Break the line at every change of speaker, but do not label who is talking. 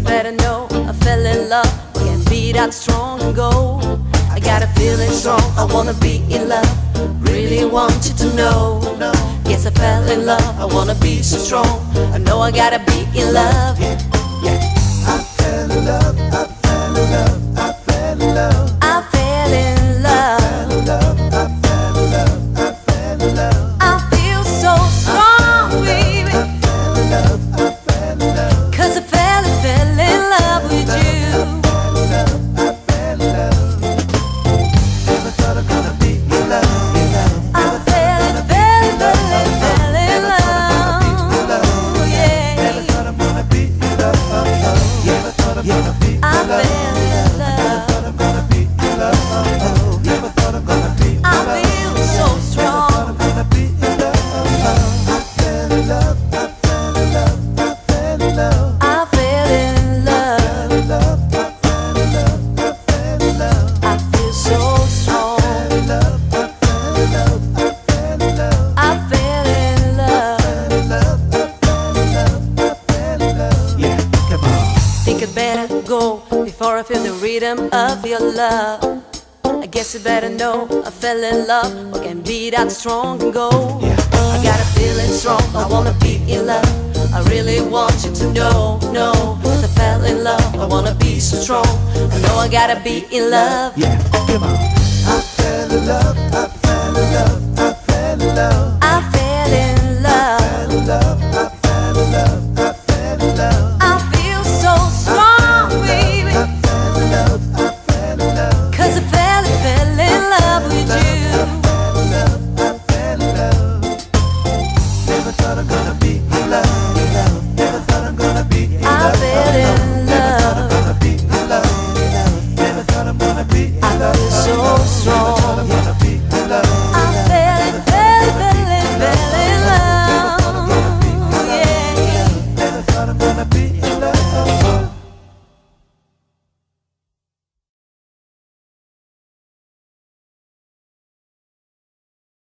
better know I fell in love. Can't be that strong and go. I got a feeling strong, I wanna be in love. Really want you to know. Yes, I fell in love, I wanna be so strong. I know I gotta be in love.
I fell in love, I fell in love, I fell in love.
I fell in love. I feel so strong, baby. Cause I fell in love with you.
Never thought I'm gonna be in love.
I fell in love. Yeah.
Never thought I'm gonna be in love. Never thought I'm gonna be in
I
love.
fell in love.
Thought I'm gonna be in love. Never thought I'm gonna be in
I
love.
feel so strong.
I'm gonna be in love. I fell in love. I fell in love. I fell in love.
I fell in love. I feel so strong. I fell in love.
Yeah, come on.
Think I'd better go before I feel the rhythm of your love. I guess you better know I fell in love. I can be that strong and go. I got a feeling strong, I wanna be in love. I really want you to know, no. Cause I fell in love, I wanna be so strong. I know I gotta be in love.
Yeah, come on. I fell in love. I fell in love. I fell in love.
I fell in